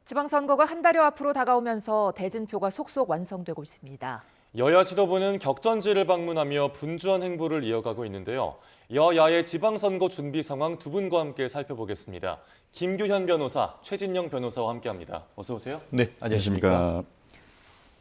지방선거가 한 달여 앞으로 다가오면서 대진표가 속속 완성되고 있습니다. 여야 지도부는 격전지를 방문하며 분주한 행보를 이어가고 있는데요. 여야의 지방선거 준비 상황 두 분과 함께 살펴보겠습니다. 김규현 변호사, 최진영 변호사와 함께합니다. 어서 오세요. 네, 안녕하십니까.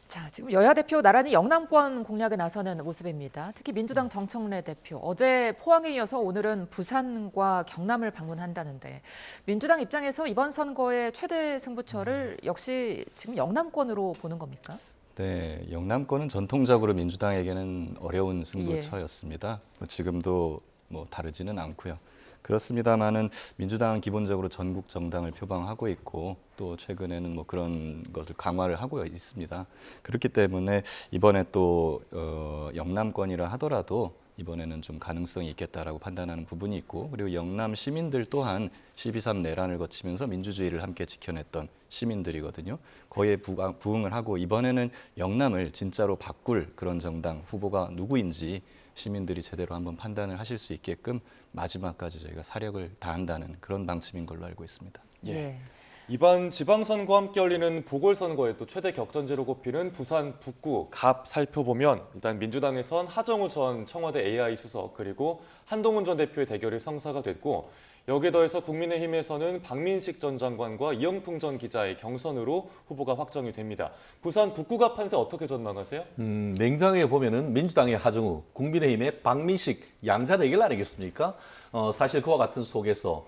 자, 지금 여야 대표 나란히 영남권 공략에 나서는 모습입니다. 특히 민주당 정청래 대표, 어제 포항에 이어서 오늘은 부산과 경남을 방문한다는데 민주당 입장에서 이번 선거의 최대 승부처를 역시 지금 영남권으로 보는 겁니까? 네, 영남권은 전통적으로 민주당에게는 어려운 승부처였습니다. 지금도 다르지는 않고요. 그렇습니다만은 민주당은 기본적으로 전국 정당을 표방하고 있고 또 최근에는 그런 것을 강화를 하고 있습니다. 그렇기 때문에 이번에 또 영남권이라 하더라도 이번에는 좀 가능성이 있겠다라고 판단하는 부분이 있고, 그리고 영남 시민들 또한 12.3 내란을 거치면서 민주주의를 함께 지켜냈던 시민들이거든요. 거기에 부응을 하고 이번에는 영남을 진짜로 바꿀 그런 정당 후보가 누구인지 시민들이 제대로 한번 판단을 하실 수 있게끔 마지막까지 저희가 사력을 다한다는 그런 방침인 걸로 알고 있습니다. 예. 이번 지방선거와 함께 열리는 보궐선거에 또 최대 격전지로 꼽히는 부산 북구 갑 살펴보면 일단 민주당에선 하정우 전 청와대 AI 수석 그리고 한동훈 전 대표의 대결이 성사가 됐고, 여기에 더해서 국민의힘에서는 박민식 전 장관과 이영풍 전 기자의 경선으로 후보가 확정이 됩니다. 부산 북구갑 판세 어떻게 전망하세요? 냉정하게 보면은 민주당의 하정우, 국민의힘의 박민식 양자 대결 아니겠습니까? 사실 그와 같은 속에서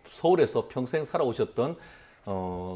서울에서 평생 살아오셨던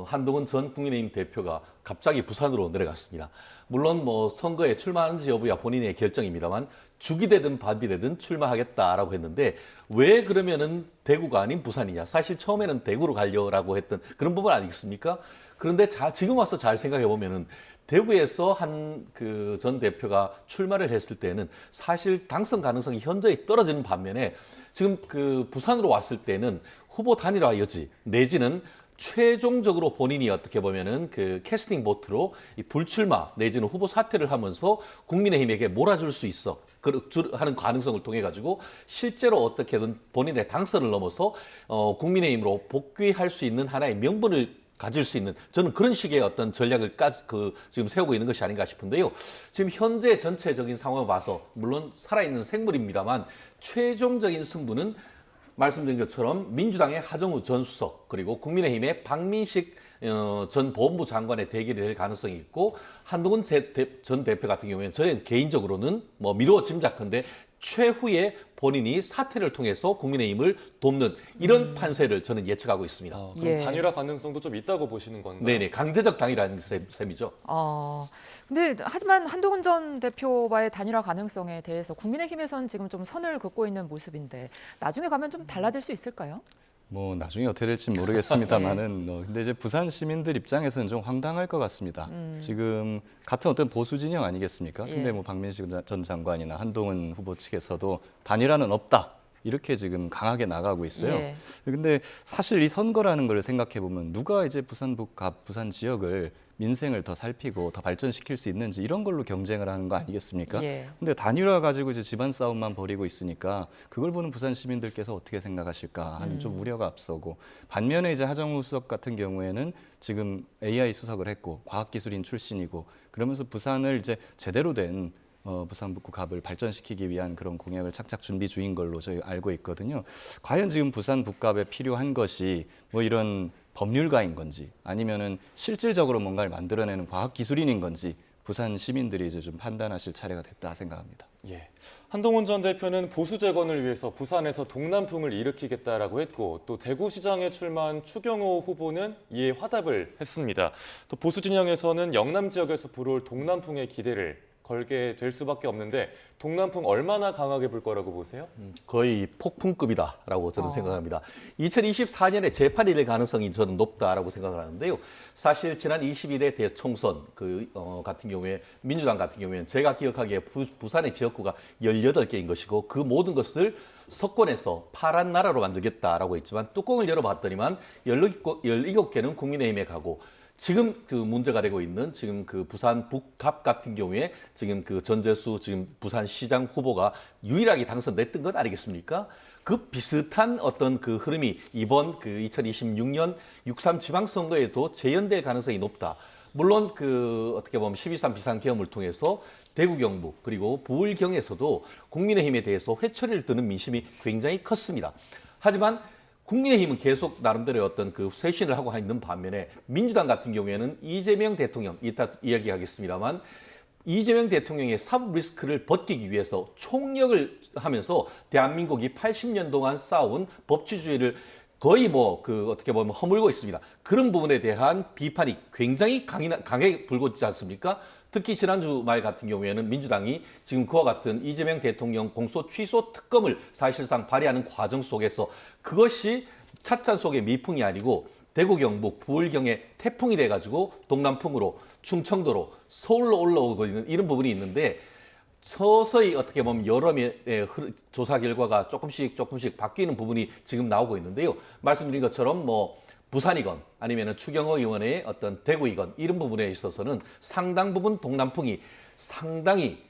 한동훈 전 국민의힘 대표가 갑자기 부산으로 내려갔습니다. 물론 선거에 출마하는지 여부야 본인의 결정입니다만 죽이 되든 밥이 되든 출마하겠다라고 했는데 왜 그러면은 대구가 아닌 부산이냐? 사실 처음에는 대구로 가려고 했던 그런 부분 아니겠습니까? 그런데 지금 와서 잘 생각해 보면은 대구에서 한 그 전 대표가 출마를 했을 때는 사실 당선 가능성이 현저히 떨어지는 반면에 지금 그 부산으로 왔을 때는 후보 단일화 여지 내지는 최종적으로 본인이 어떻게 보면은 그 캐스팅 보트로 이 불출마 내지는 후보 사퇴를 하면서 국민의힘에게 몰아줄 수 있어 하는 가능성을 통해 가지고 실제로 어떻게든 본인의 당선을 넘어서 국민의힘으로 복귀할 수 있는 하나의 명분을 가질 수 있는, 저는 그런 식의 어떤 전략을 지금 세우고 있는 것이 아닌가 싶은데요. 지금 현재 전체적인 상황을 봐서 물론 살아있는 생물입니다만 최종적인 승부는 말씀드린 것처럼 민주당의 하정우 전 수석 그리고 국민의힘의 박민식 전 보훈부 장관의 대결이 될 가능성이 있고, 한동훈 전 대표 같은 경우에는 저는 개인적으로는 미루어 짐작컨대 최후에 본인이 사퇴를 통해서 국민의힘을 돕는 이런 판세를 저는 예측하고 있습니다. 그럼 단일화 가능성도 좀 있다고 보시는 건가요? 네네, 강제적 단일화는 셈이죠. 근데 하지만 한동훈 전 대표와의 단일화 가능성에 대해서 국민의힘에서는 지금 좀 선을 긋고 있는 모습인데 나중에 가면 좀 달라질 수 있을까요? 나중에 어떻게 될지 모르겠습니다만은 근데 이제 부산 시민들 입장에서는 좀 황당할 것 같습니다. 지금 같은 어떤 보수 진영 아니겠습니까? 근데 박민식 전 장관이나 한동훈 후보 측에서도 단일화는 없다, 이렇게 지금 강하게 나가고 있어요. 근데 사실 이 선거라는 걸 생각해 보면 누가 이제 부산 북갑 부산 지역을 민생을 더 살피고 더 발전시킬 수 있는지 이런 걸로 경쟁을 하는 거 아니겠습니까? 근데 단일화 가지고 이제 집안 싸움만 벌이고 있으니까 그걸 보는 부산 시민들께서 어떻게 생각하실까 하는 좀 우려가 앞서고, 반면에 이제 하정우 수석 같은 경우에는 지금 AI 수석을 했고 과학기술인 출신이고 그러면서 부산을 이제 제대로 된 부산 북구 갑을 발전시키기 위한 그런 공약을 착착 준비 중인 걸로 저희 알고 있거든요. 과연 지금 부산 북갑에 필요한 것이 이런 법률가인 건지 아니면은 실질적으로 뭔가를 만들어내는 과학기술인인 건지 부산 시민들이 이제 좀 판단하실 차례가 됐다 생각합니다. 한동훈 전 대표는 보수 재건을 위해서 부산에서 동남풍을 일으키겠다라고 했고, 또 대구시장에 출마한 추경호 후보는 이에 화답을 했습니다. 또 보수 진영에서는 영남 지역에서 불어올 동남풍의 기대를 걸게 될 수밖에 없는데 동남풍 얼마나 강하게 불 거라고 보세요? 거의 폭풍급이다라고 저는 생각합니다. 2024년에 재판이 될 가능성이 저는 높다라고 생각을 하는데요. 사실 지난 22대 대총선 같은 경우에 민주당 같은 경우에는 제가 기억하기에 부산의 지역구가 18개인 것이고 그 모든 것을 석권에서 파란 나라로 만들겠다라고 했지만 뚜껑을 열어봤더니만 17개는 국민의힘에 가고, 지금 그 문제가 되고 있는 지금 그 부산 북갑 같은 경우에 지금 그 전재수 지금 부산시장 후보가 유일하게 당선됐던 것 아니겠습니까? 그 비슷한 어떤 그 흐름이 이번 그 2026년 6.3 지방선거에도 재현될 가능성이 높다. 물론 그 어떻게 보면 12.3 비상계엄을 통해서 대구 경북 그리고 부울경에서도 국민의힘에 대해서 회초리를 드는 민심이 굉장히 컸습니다. 하지만 국민의힘은 계속 나름대로의 어떤 그 쇄신을 하고 있는 반면에 민주당 같은 경우에는 이재명 대통령, 이따 이야기하겠습니다만 이재명 대통령의 사법 리스크를 벗기기 위해서 총력을 하면서 대한민국이 80년 동안 쌓아온 법치주의를 거의 뭐 그 어떻게 보면 허물고 있습니다. 그런 부분에 대한 비판이 굉장히 강하게 불고 있지 않습니까? 특히 지난주 말 같은 경우에는 민주당이 지금 그와 같은 이재명 대통령 공소 취소 특검을 사실상 발의하는 과정 속에서 그것이 찻잔 속의 미풍이 아니고 대구 경북 부울경의 태풍이 돼가지고 동남풍으로 충청도로 서울로 올라오고 있는 이런 부분이 있는데 서서히 어떻게 보면 여러 조사 결과가 조금씩 바뀌는 부분이 지금 나오고 있는데요. 말씀드린 것처럼 뭐 부산이건 아니면 추경호 의원의 어떤 대구이건 이런 부분에 있어서는 상당 부분 동남풍이 상당히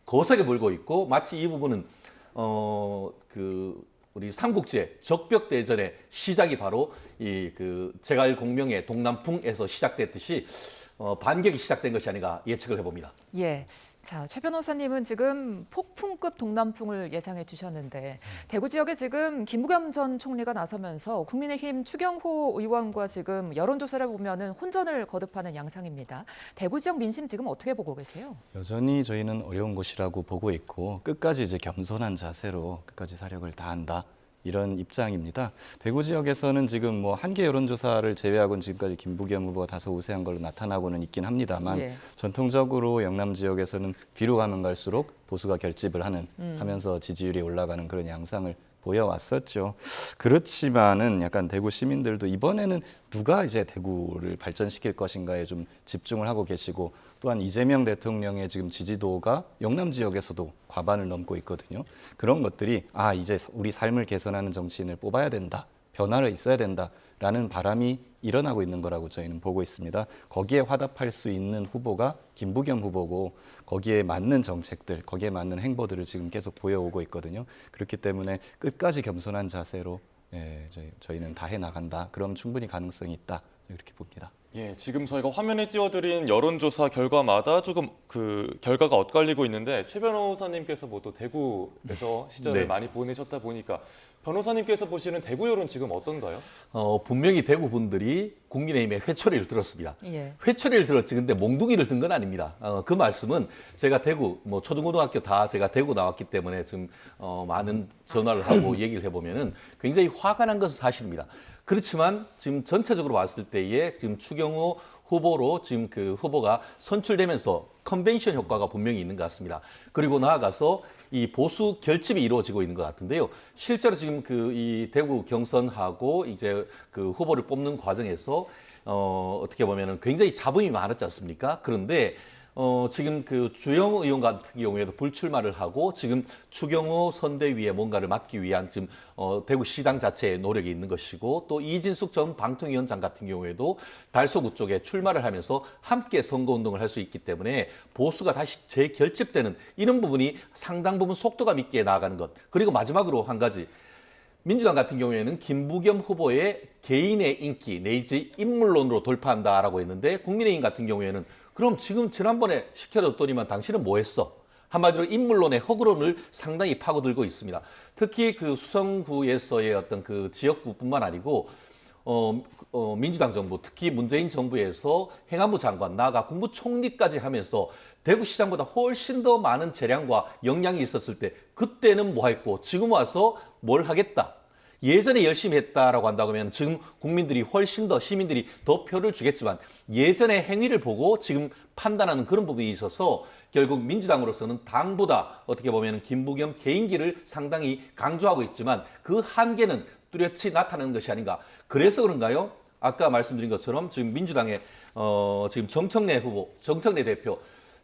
거세게 불고 있고 마치 이 부분은 우리 삼국지의 적벽대전의 시작이 바로 이 그 제갈공명의 동남풍에서 시작됐듯이 반격이 시작된 것이 아닌가 예측을 해봅니다. 예. 자, 최 변호사님은 지금 폭풍급 동남풍을 예상해 주셨는데 대구 지역에 지금 김부겸 전 총리가 나서면서 국민의힘 추경호 의원과 지금 여론조사를 보면은 혼전을 거듭하는 양상입니다. 대구 지역 민심 지금 어떻게 보고 계세요? 여전히 저희는 어려운 곳이라고 보고 있고 끝까지 이제 겸손한 자세로 끝까지 사력을 다한다. 이런 입장입니다. 대구 지역에서는 지금 뭐 한개 여론조사를 제외하고는 지금까지 김부겸 후보가 다소 우세한 걸로 나타나고는 있긴 합니다만 예. 전통적으로 영남 지역에서는 뒤로 가면 갈수록 보수가 결집을 하면서 지지율이 올라가는 그런 양상을 보여왔었죠. 그렇지만은 약간 대구 시민들도 이번에는 누가 이제 대구를 발전시킬 것인가에 좀 집중을 하고 계시고 또한 이재명 대통령의 지금 지지도가 영남 지역에서도 과반을 넘고 있거든요. 그런 것들이 이제 우리 삶을 개선하는 정치인을 뽑아야 된다. 변화가 있어야 된다라는 바람이 일어나고 있는 거라고 저희는 보고 있습니다. 거기에 화답할 수 있는 후보가 김부겸 후보고 거기에 맞는 정책들, 거기에 맞는 행보들을 지금 계속 보여오고 있거든요. 그렇기 때문에 끝까지 겸손한 자세로 저희는 다해 나간다. 그럼 충분히 가능성이 있다. 이렇게 봅니다. 예, 지금 저희가 화면에 띄워드린 여론조사 결과마다 조금 그 결과가 엇갈리고 있는데 최 변호사님께서 뭐 또 대구에서 시절을 네. 많이 보내셨다 보니까 변호사님께서 보시는 대구 여론 지금 어떤가요? 분명히 대구 분들이 국민의힘에 회초리를 들었습니다. 예. 회초리를 들었지 근데 몽둥이를 든 건 아닙니다. 그 말씀은 제가 대구 뭐 초중고등학교 다 제가 대구 나왔기 때문에 지금 많은 전화를 하고 얘기를 해보면은 굉장히 화가 난 것은 사실입니다. 그렇지만 지금 전체적으로 봤을 때에 지금 추경호 후보로 지금 그 후보가 선출되면서 컨벤션 효과가 분명히 있는 것 같습니다. 그리고 나아가서 이 보수 결집이 이루어지고 있는 것 같은데요. 실제로 지금 그 이 대구 경선하고 이제 그 후보를 뽑는 과정에서 어떻게 보면은 굉장히 잡음이 많았지 않습니까? 그런데 지금 그 주영 의원 같은 경우에도 불출마를 하고 지금 추경호 선대위에 뭔가를 맡기 위한 지금 대구시당 자체의 노력이 있는 것이고 또 이진숙 전 방통위원장 같은 경우에도 달서구 쪽에 출마를 하면서 함께 선거운동을 할 수 있기 때문에 보수가 다시 재결집되는 이런 부분이 상당 부분 속도감 있게 나아가는 것. 그리고 마지막으로 한 가지. 민주당 같은 경우에는 김부겸 후보의 개인의 인기 내지 인물론으로 돌파한다라고 했는데 국민의힘 같은 경우에는 그럼 지금 지난번에 시켜줬더니만 당신은 뭐 했어? 한마디로 인물론의 허구론을 상당히 파고들고 있습니다. 특히 그 수성구에서의 어떤 그 지역구뿐만 아니고 민주당 정부, 특히 문재인 정부에서 행안부 장관, 나아가 국무총리까지 하면서 대구시장보다 훨씬 더 많은 재량과 역량이 있었을 때 그때는 뭐 했고 지금 와서 뭘 하겠다. 예전에 열심히 했다라고 한다고 하면 지금 국민들이 훨씬 더 시민들이 더 표를 주겠지만 예전의 행위를 보고 지금 판단하는 그런 부분이 있어서 결국 민주당으로서는 당보다 어떻게 보면 김부겸 개인기를 상당히 강조하고 있지만 그 한계는 뚜렷이 나타나는 것이 아닌가. 그래서 그런가요? 아까 말씀드린 것처럼 지금 민주당의 지금 정청래 후보, 정청래 대표,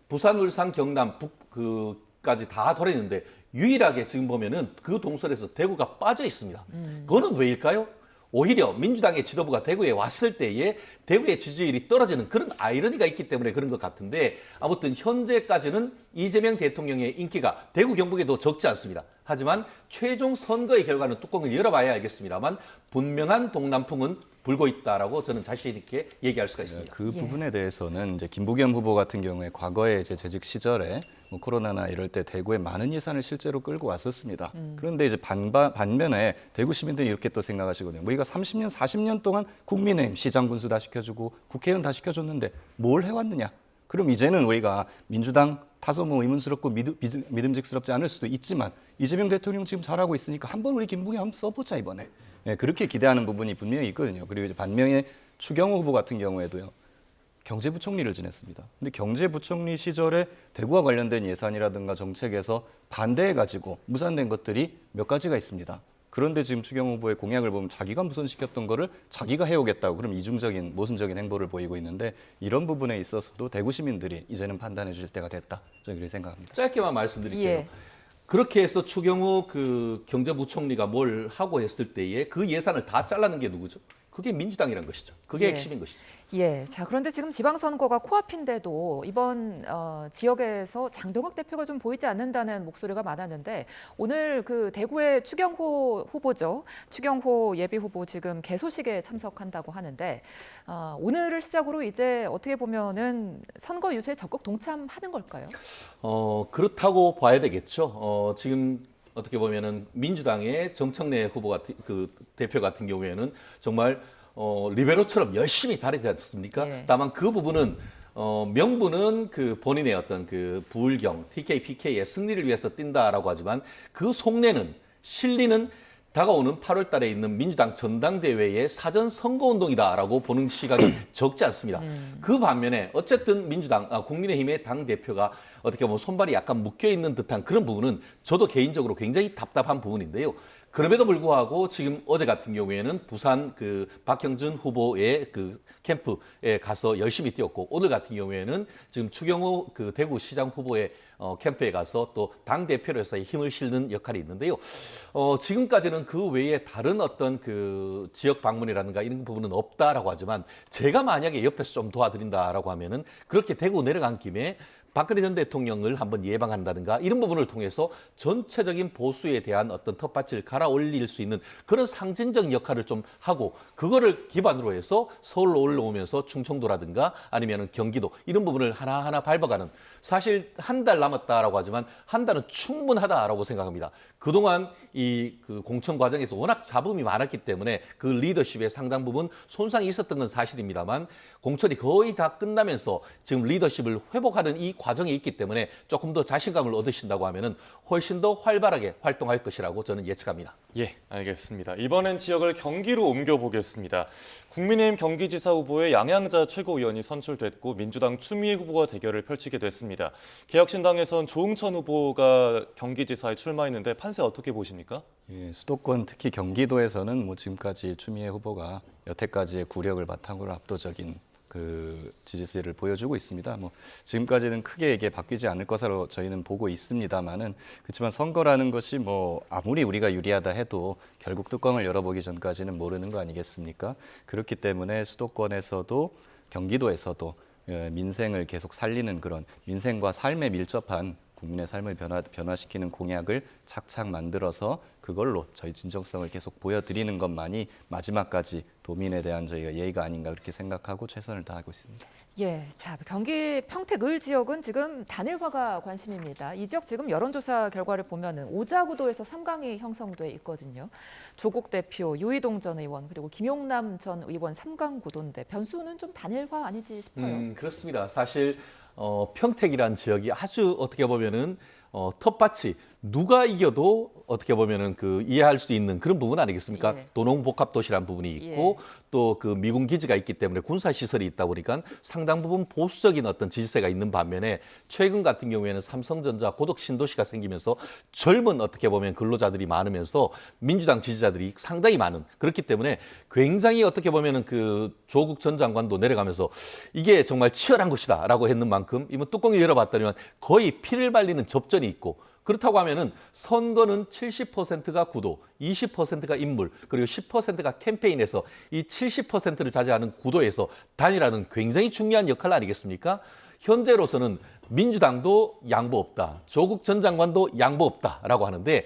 부산, 울산, 경남, 북까지 다 돌았는데 유일하게 지금 보면은 그 동선에서 대구가 빠져 있습니다. 그거는 왜일까요? 오히려 민주당의 지도부가 대구에 왔을 때에 대구의 지지율이 떨어지는 그런 아이러니가 있기 때문에 그런 것 같은데 아무튼 현재까지는 이재명 대통령의 인기가 대구 경북에도 적지 않습니다. 하지만 최종 선거의 결과는 뚜껑을 열어봐야 알겠습니다만 분명한 동남풍은 불고 있다라고 저는 자신 있게 얘기할 수가 있습니다. 그 부분에 대해서는 이제 김부겸 후보 같은 경우에 과거에 이제 재직 시절에 뭐 코로나나 이럴 때 대구에 많은 예산을 실제로 끌고 왔었습니다. 그런데 이제 반면에 대구 시민들이 이렇게 또 생각하시거든요. 우리가 30년, 40년 동안 국민의힘 시장 군수 다 시켜주고 국회의원 다 시켜줬는데 뭘 해왔느냐? 그럼 이제는 우리가 민주당 다소 뭐 의문스럽고 믿음직스럽지 않을 수도 있지만 이재명 대통령 지금 잘하고 있으니까 한번 우리 김부겸 한번 써보자 이번에. 네, 그렇게 기대하는 부분이 분명히 있거든요. 그리고 이제 반면에 추경호 후보 같은 경우에도요. 경제부총리를 지냈습니다. 근데 경제부총리 시절에 대구와 관련된 예산이라든가 정책에서 반대해가지고 무산된 것들이 몇 가지가 있습니다. 그런데 지금 추경호 후보의 공약을 보면 자기가 무산시켰던 거를 자기가 해오겠다고 그럼 이중적인 모순적인 행보를 보이고 있는데 이런 부분에 있어서도 대구 시민들이 이제는 판단해 주실 때가 됐다. 저는 그렇게 생각합니다. 짧게만 말씀드릴게요. 예. 그렇게 해서 추경호 그 경제부총리가 뭘 하고 했을 때에 그 예산을 다 잘라는 게 누구죠? 그게 민주당이란 것이죠. 그게 예. 핵심인 것이죠. 예, 자 그런데 지금 지방선거가 코앞인데도 이번 지역에서 장동혁 대표가 좀 보이지 않는다는 목소리가 많았는데 오늘 그 대구의 추경호 후보죠, 추경호 예비 후보 지금 개소식에 참석한다고 하는데 오늘을 시작으로 이제 어떻게 보면은 선거 유세에 적극 동참하는 걸까요? 그렇다고 봐야 되겠죠. 지금 어떻게 보면은 민주당의 정청래 후보 같은 그 대표 같은 경우에는 정말 리베로처럼 열심히 다니지 않습니까? 예. 다만 그 부분은 명분은 그 본인의 어떤 그 부울경, TK, PK의 승리를 위해서 뛴다라고 하지만 그 속내는 실리는 다가오는 8월 달에 있는 민주당 전당대회의 사전 선거운동이다라고 보는 시각이 적지 않습니다. 그 반면에 어쨌든 민주당, 국민의힘의 당대표가 어떻게 보면 손발이 약간 묶여있는 듯한 그런 부분은 저도 개인적으로 굉장히 답답한 부분인데요. 그럼에도 불구하고 지금 어제 같은 경우에는 부산 그 박형준 후보의 그 캠프에 가서 열심히 뛰었고 오늘 같은 경우에는 지금 추경호 그 대구시장 후보의 캠프에 가서 또 당대표로서의 힘을 실는 역할이 있는데요. 지금까지는 그 외에 다른 어떤 그 지역 방문이라든가 이런 부분은 없다라고 하지만 제가 만약에 옆에서 좀 도와드린다라고 하면은 그렇게 대구 내려간 김에 박근혜 전 대통령을 한번 예방한다든가 이런 부분을 통해서 전체적인 보수에 대한 어떤 텃밭을 갈아 올릴 수 있는 그런 상징적 역할을 좀 하고 그거를 기반으로 해서 서울로 올라오면서 충청도라든가 아니면 경기도 이런 부분을 하나하나 밟아가는 사실 한 달 남았다라고 하지만 한 달은 충분하다라고 생각합니다. 그동안 이 그 공천 과정에서 워낙 잡음이 많았기 때문에 그 리더십의 상당 부분 손상이 있었던 건 사실입니다만 공천이 거의 다 끝나면서 지금 리더십을 회복하는 이 과정에 있기 때문에 조금 더 자신감을 얻으신다고 하면은 훨씬 더 활발하게 활동할 것이라고 저는 예측합니다. 예, 알겠습니다. 이번엔 지역을 경기로 옮겨보겠습니다. 국민의힘 경기지사 후보의 양양자 최고위원이 선출됐고 민주당 추미애 후보와 대결을 펼치게 됐습니다. 개혁신당에선 조응천 후보가 경기지사에 출마했는데 판세 어떻게 보십니까? 예, 수도권 특히 경기도에서는 뭐 지금까지 추미애 후보가 여태까지의 구력을 바탕으로 압도적인 그 지지세를 보여주고 있습니다. 뭐 지금까지는 크게 이게 바뀌지 않을 것으로 저희는 보고 있습니다만은 그렇지만 선거라는 것이 뭐 아무리 우리가 유리하다 해도 결국 뚜껑을 열어보기 전까지는 모르는 거 아니겠습니까? 그렇기 때문에 수도권에서도 경기도에서도 민생을 계속 살리는 그런 민생과 삶에 밀접한 국민의 삶을 변화시키는 공약을 착착 만들어서 그걸로 저희 진정성을 계속 보여드리는 것만이 마지막까지 도민에 대한 저희가 예의가 아닌가 그렇게 생각하고 최선을 다하고 있습니다. 예, 자 경기 평택 을 지역은 지금 단일화가 관심입니다. 이 지역 지금 여론조사 결과를 보면은 오자구도에서 3강이 형성돼 있거든요. 조국 대표, 유이동 전 의원 그리고 김용남 전 의원 3강 구도인데 변수는 좀 단일화 아니지 싶어요. 그렇습니다. 사실 평택이란 지역이 아주 어떻게 보면은 텃밭이 누가 이겨도 어떻게 보면은 그 이해할 수 있는 그런 부분 아니겠습니까? 예. 도농복합도시라는 부분이 있고 또 그 미군 기지가 있기 때문에 군사 시설이 있다 보니까 상당 부분 보수적인 어떤 지지세가 있는 반면에 최근 같은 경우에는 삼성전자 고덕 신도시가 생기면서 젊은 어떻게 보면 근로자들이 많으면서 민주당 지지자들이 상당히 많은 그렇기 때문에 굉장히 어떻게 보면은 그 조국 전 장관도 내려가면서 이게 정말 치열한 것이다라고 했는 만큼 이번 뚜껑을 열어봤더니만 거의 피를 발리는 접전이 있고. 그렇다고 하면은 선거는 70%가 구도, 20%가 인물, 그리고 10%가 캠페인에서 이 70%를 차지하는 구도에서 단일화는 굉장히 중요한 역할 아니겠습니까? 현재로서는 민주당도 양보 없다, 조국 전 장관도 양보 없다라고 하는데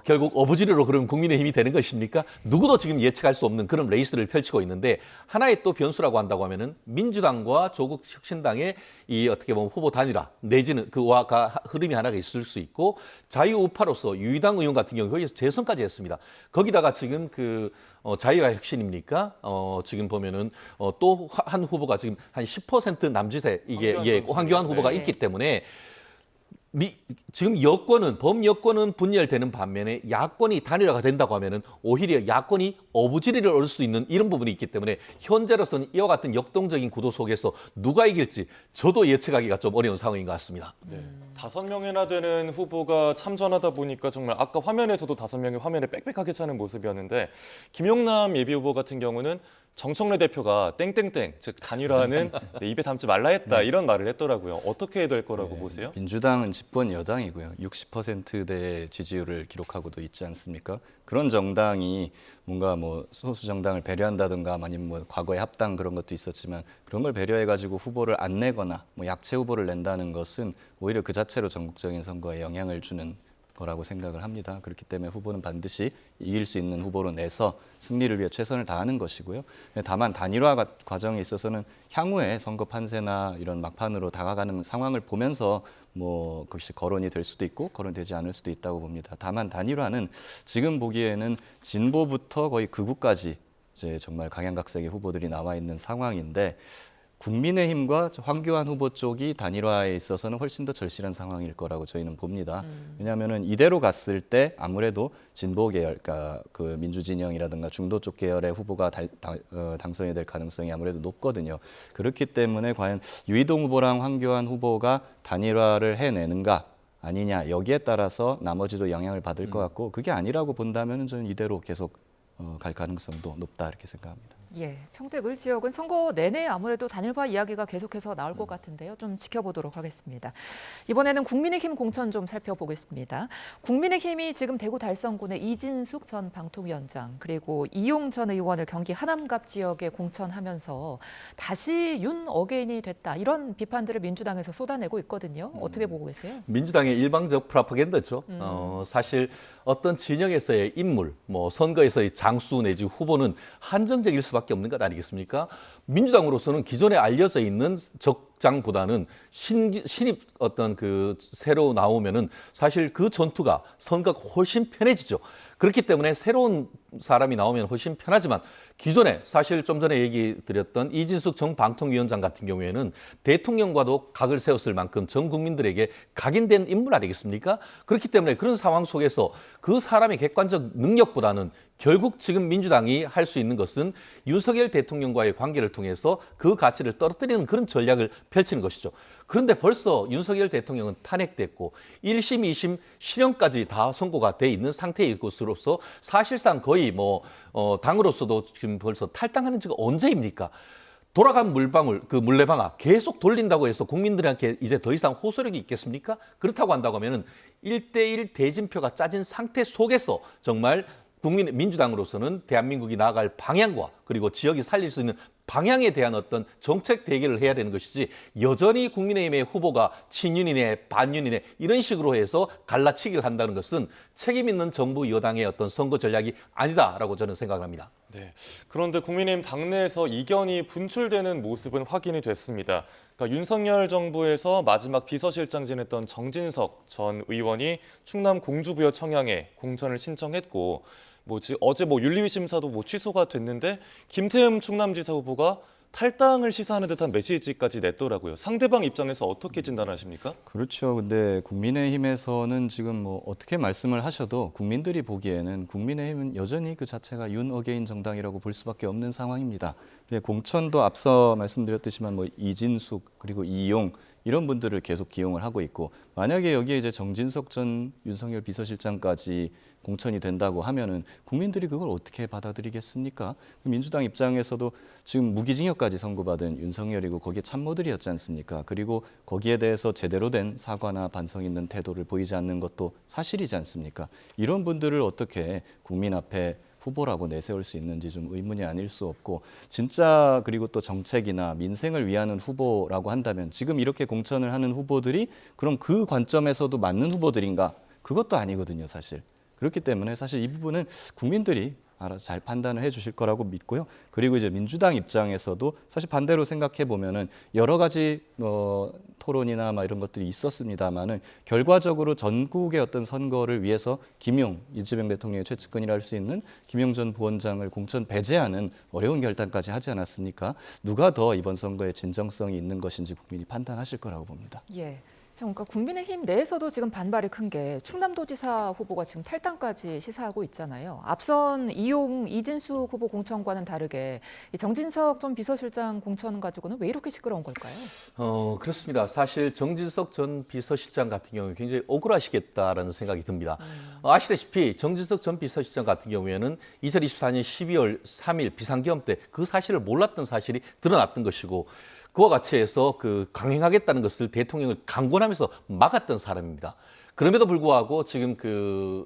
결국 어부지리로 그럼 국민의힘이 되는 것입니까? 누구도 지금 예측할 수 없는 그런 레이스를 펼치고 있는데 하나의 또 변수라고 한다고 하면은 민주당과 조국 혁신당의 이 어떻게 보면 후보 단일화 내지는 그와 흐름이 하나가 있을 수 있고 자유우파로서 유의당 의원 같은 경우 거기서 재선까지 했습니다. 거기다가 지금 자유와 혁신입니까? 지금 보면은 또 한 후보가 지금 한 10% 남짓에 이게 황교안 후보가 있기 때문에 지금 여권은 범여권은 분열되는 반면에 야권이 단일화가 된다고 하면은 오히려 야권이 어부지리를 얻을 수 있는 이런 부분이 있기 때문에 현재로서는 이와 같은 역동적인 구도 속에서 누가 이길지 저도 예측하기가 좀 어려운 상황인 것 같습니다. 네. 5명이나 되는 후보가 참전하다 보니까 정말 아까 화면에서도 5명이 화면에 빽빽하게 차는 모습이었는데 김용남 예비후보 같은 경우는 정청래 대표가 땡땡땡, 즉 단일화는 입에 담지 말라 했다 이런 말을 했더라고요. 어떻게 될 거라고 보세요? 민주당은 집권 여당이고요. 60%대의 지지율을 기록하고도 있지 않습니까? 그런 정당이 뭔가 뭐 소수 정당을 배려한다든가 아니면 뭐 과거에 합당 그런 것도 있었지만 그런 걸 배려해가지고 후보를 안 내거나 뭐 약체 후보를 낸다는 것은 오히려 그 자체로 전국적인 선거에 영향을 주는 거라고 생각을 합니다. 그렇기 때문에 후보는 반드시 이길 수 있는 후보로 내서 승리를 위해 최선을 다하는 것이고요. 다만 단일화 과정에 있어서는 향후에 선거 판세나 이런 막판으로 다가가는 상황을 보면서 뭐 그것이 거론이 될 수도 있고 거론되지 않을 수도 있다고 봅니다. 다만 단일화는 지금 보기에는 진보부터 거의 극우까지 이제 정말 각양각색의 후보들이 나와 있는 상황인데 국민의힘과 황교안 후보 쪽이 단일화에 있어서는 훨씬 더 절실한 상황일 거라고 저희는 봅니다. 왜냐하면은 이대로 갔을 때 아무래도 진보 계열, 그러니까 그 민주진영이라든가 중도 쪽 계열의 후보가 당선이 될 가능성이 아무래도 높거든요. 그렇기 때문에 과연 유이동 후보랑 황교안 후보가 단일화를 해내는가 아니냐 여기에 따라서 나머지도 영향을 받을 것 같고 그게 아니라고 본다면은 저는 이대로 계속 갈 가능성도 높다 이렇게 생각합니다. 예, 평택을 지역은 선거 내내 아무래도 단일화 이야기가 계속해서 나올 것 같은데요. 좀 지켜보도록 하겠습니다. 이번에는 국민의힘 공천 좀 살펴보겠습니다. 국민의힘이 지금 대구 달성군의 이진숙 전 방통위원장 그리고 이용 전 의원을 경기 하남갑 지역에 공천하면서 다시 윤 어게인이 됐다. 이런 비판들을 민주당에서 쏟아내고 있거든요. 어떻게 보고 계세요? 민주당의 일방적 프로파간다죠. 사실 어떤 진영에서의 인물, 뭐 선거에서의 장수 내지 후보는 한정적일 수밖에 없는 것 아니겠습니까? 민주당으로서는 기존에 알려져 있는 적장보다는 신입 어떤 새로 나오면은 사실 그 전투가 선거가 훨씬 편해지죠. 그렇기 때문에 새로운 사람이 나오면 훨씬 편하지만 기존에 사실 좀 전에 얘기 드렸던 이진숙 전 방통위원장 같은 경우에는 대통령과도 각을 세웠을 만큼 전 국민들에게 각인된 인물 아니겠습니까? 그렇기 때문에 그런 상황 속에서 그 사람의 객관적 능력보다는 결국 지금 민주당이 할 수 있는 것은 윤석열 대통령과의 관계를 통해서 그 가치를 떨어뜨리는 그런 전략을 펼치는 것이죠. 그런데 벌써 윤석열 대통령은 탄핵됐고 1심, 2심 실형까지 다 선고가 돼 있는 상태일 것으로서 사실상 거의 당으로서도 지금 벌써 탈당하는 지가 언제입니까? 돌아간 물방울, 물레방아 계속 돌린다고 해서 국민들한테 이제 더 이상 호소력이 있겠습니까? 그렇다고 한다고 하면은 1대1 대진표가 짜진 상태 속에서 정말 민주당으로서는 대한민국이 나아갈 방향과 그리고 지역이 살릴 수 있는 방향에 대한 어떤 정책 대결을 해야 되는 것이지 여전히 국민의힘의 후보가 친윤이네 반윤이네 이런 식으로 해서 갈라치기를 한다는 것은 책임 있는 정부 여당의 어떤 선거 전략이 아니다라고 저는 생각합니다. 네. 그런데 국민의힘 당내에서 이견이 분출되는 모습은 확인이 됐습니다. 그러니까 윤석열 정부에서 마지막 비서실장 지냈던 정진석 전 의원이 충남 공주부여 청양에 공천을 신청했고 어제 윤리위 심사도 취소가 됐는데 김태흠 충남지사 후보가 탈당을 시사하는 듯한 메시지까지 냈더라고요. 상대방 입장에서 어떻게 진단하십니까? 그렇죠. 근데 국민의힘에서는 지금 어떻게 말씀을 하셔도 국민들이 보기에는 국민의힘은 여전히 그 자체가 윤 어게인 정당이라고 볼 수밖에 없는 상황입니다. 공천도 앞서 말씀드렸듯이만 이진숙 그리고 이용 이런 분들을 계속 기용을 하고 있고 만약에 여기에 이제 정진석 전 윤석열 비서실장까지 공천이 된다고 하면은 국민들이 그걸 어떻게 받아들이겠습니까? 민주당 입장에서도 지금 무기징역까지 선고받은 윤석열이고 거기에 참모들이었지 않습니까? 그리고 거기에 대해서 제대로 된 사과나 반성 있는 태도를 보이지 않는 것도 사실이지 않습니까? 이런 분들을 어떻게 국민 앞에 후보라고 내세울 수 있는지 좀 의문이 아닐 수 없고 진짜 그리고 또 정책이나 민생을 위하는 후보라고 한다면 지금 이렇게 공천을 하는 후보들이 그럼 그 관점에서도 맞는 후보들인가? 그것도 아니거든요, 사실. 그렇기 때문에 사실 이 부분은 국민들이 알아서 잘 판단을 해주실 거라고 믿고요. 그리고 이제 민주당 입장에서도 사실 반대로 생각해 보면은 여러 가지 토론이나 막 이런 것들이 있었습니다만은 결과적으로 전국의 어떤 선거를 위해서 이재명 대통령의 최측근이라 할 수 있는 김용 전 부원장을 공천 배제하는 어려운 결단까지 하지 않았습니까? 누가 더 이번 선거에 진정성이 있는 것인지 국민이 판단하실 거라고 봅니다. 예. 그러니까 국민의힘 내에서도 지금 반발이 큰 게 충남도지사 후보가 지금 탈당까지 시사하고 있잖아요. 앞선 이진수 후보 공천과는 다르게 이 정진석 전 비서실장 공천 가지고는 왜 이렇게 시끄러운 걸까요? 그렇습니다. 사실 정진석 전 비서실장 같은 경우에 굉장히 억울하시겠다라는 생각이 듭니다. 아시다시피 정진석 전 비서실장 같은 경우에는 2024년 12월 3일 비상계엄 때 그 사실을 몰랐던 사실이 드러났던 것이고 그와 같이 해서 강행하겠다는 것을 대통령을 강권하면서 막았던 사람입니다. 그럼에도 불구하고 지금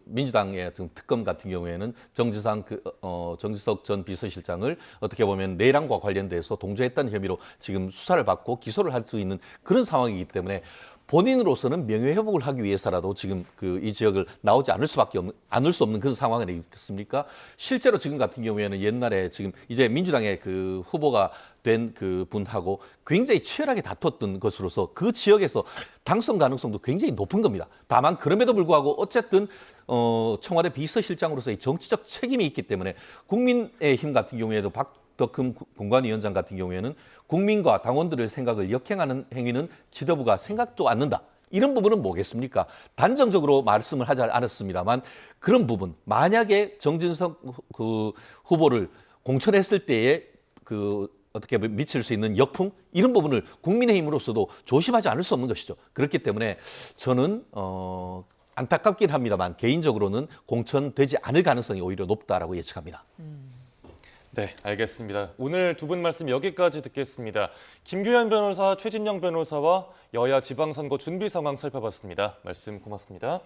민주당의 특검 같은 경우에는 정진석 전 비서실장을 어떻게 보면 내란과 관련돼서 동조했다는 혐의로 지금 수사를 받고 기소를 할 수 있는 그런 상황이기 때문에 본인으로서는 명예회복을 하기 위해서라도 지금 이 지역을 나오지 않을 수 없는 그런 상황 아니겠습니까? 실제로 지금 같은 경우에는 옛날에 지금 이제 민주당의 후보가 된 분하고 굉장히 치열하게 다퉜던 것으로서 그 지역에서 당선 가능성도 굉장히 높은 겁니다. 다만 그럼에도 불구하고 어쨌든 청와대 비서실장으로서의 정치적 책임이 있기 때문에 국민의힘 같은 경우에도 박덕흠 공관위원장 같은 경우에는 국민과 당원들의 생각을 역행하는 행위는 지도부가 생각도 않는다. 이런 부분은 뭐겠습니까? 단정적으로 말씀을 하지 않았습니다만 그런 부분, 만약에 정진석 후보를 공천했을 때에 어떻게 미칠 수 있는 역풍 이런 부분을 국민의힘으로서도 조심하지 않을 수 없는 것이죠. 그렇기 때문에 저는 안타깝긴 합니다만 개인적으로는 공천되지 않을 가능성이 오히려 높다라고 예측합니다. 네, 알겠습니다. 오늘 두 분 말씀 여기까지 듣겠습니다. 김규현 변호사, 최진영 변호사와 여야 지방선거 준비 상황 살펴봤습니다. 말씀 고맙습니다.